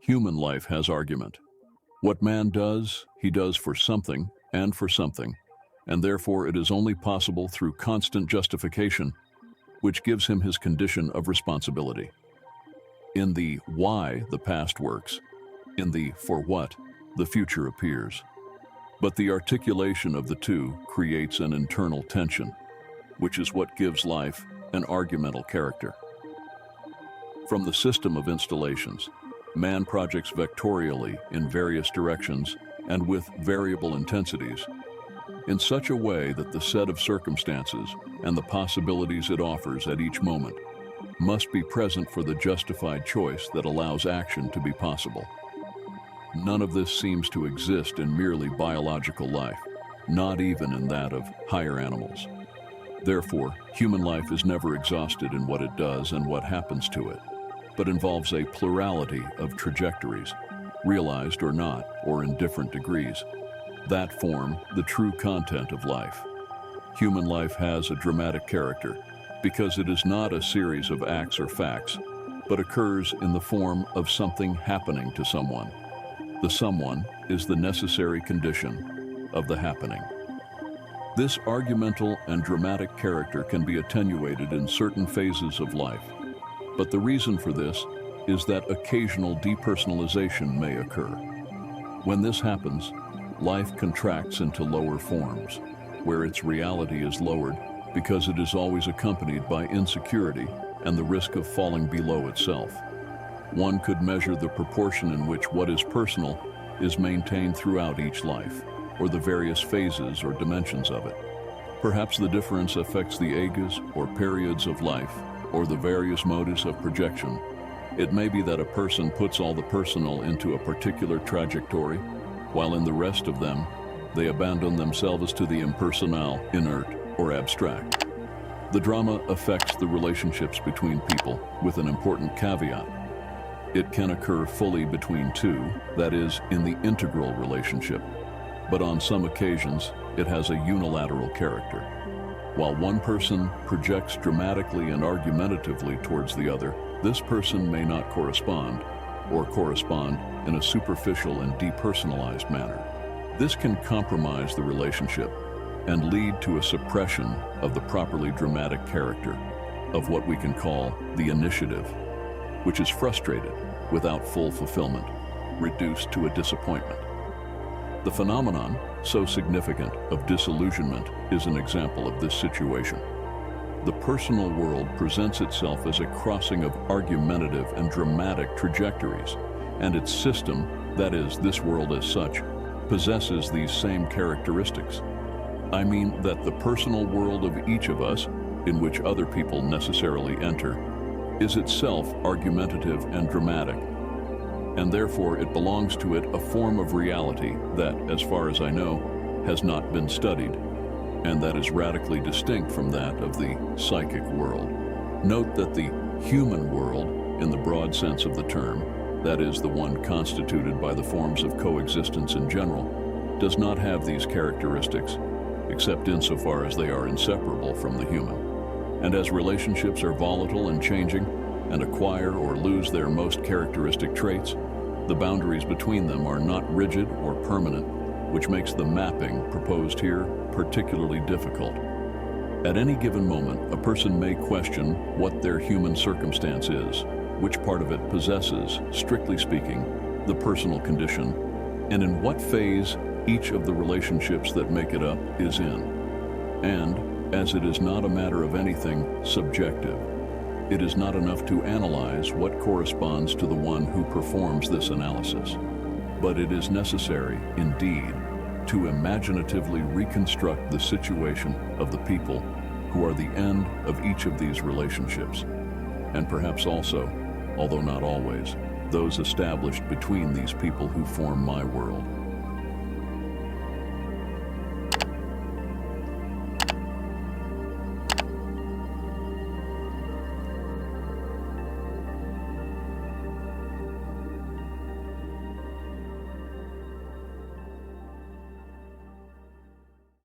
Human life has argument. What man does, he does for something, and therefore it is only possible through constant justification, which gives him his condition of responsibility. In the why, the past works. In the for what, the future appears. But the articulation of the two creates an internal tension, which is what gives life an argumental character. From the system of installations, man projects vectorially in various directions and with variable intensities, in such a way that the set of circumstances and the possibilities it offers at each moment must be present for the justified choice that allows action to be possible. None of this seems to exist in merely biological life, not even in that of higher animals. Therefore, human life is never exhausted in what it does and what happens to it, but involves a plurality of trajectories, realized or not, or in different degrees, that form the true content of life. Human life has a dramatic character because it is not a series of acts or facts, but occurs in the form of something happening to someone. The someone is the necessary condition of the happening. This argumental and dramatic character can be attenuated in certain phases of life, but the reason for this is that occasional depersonalization may occur. When this happens, life contracts into lower forms, where its reality is lowered because it is always accompanied by insecurity and the risk of falling below itself. One could measure the proportion in which what is personal is maintained throughout each life, or the various phases or dimensions of it. Perhaps the difference affects the ages or periods of life, or the various modes of projection. It may be that a person puts all the personal into a particular trajectory, while in the rest of them, they abandon themselves to the impersonal, inert, or abstract. The drama affects the relationships between people with an important caveat. It can occur fully between two, that is, in the integral relationship, but on some occasions, it has a unilateral character. While one person projects dramatically and argumentatively towards the other, this person may not correspond, or correspond in a superficial and depersonalized manner. This can compromise the relationship and lead to a suppression of the properly dramatic character of what we can call the initiative, which is frustrated without full fulfillment, reduced to a disappointment. The phenomenon, so significant, of disillusionment is an example of this situation. The personal world presents itself as a crossing of argumentative and dramatic trajectories, and its system, that is, this world as such, possesses these same characteristics. I mean that the personal world of each of us, in which other people necessarily enter, is itself argumentative and dramatic, and therefore it belongs to it a form of reality that, as far as I know, has not been studied, and that is radically distinct from that of the psychic world. Note that the human world, in the broad sense of the term, that is, the one constituted by the forms of coexistence in general, does not have these characteristics, except insofar as they are inseparable from the human. And as relationships are volatile and changing, and acquire or lose their most characteristic traits, the boundaries between them are not rigid or permanent, which makes the mapping proposed here particularly difficult. At any given moment, a person may question what their human circumstance is, which part of it possesses, strictly speaking, the personal condition, and in what phase each of the relationships that make it up is in. And, as it is not a matter of anything subjective, it is not enough to analyze what corresponds to the one who performs this analysis, but it is necessary, indeed, to imaginatively reconstruct the situation of the people who are the end of each of these relationships, and perhaps also, although not always, those established between these people who form my world.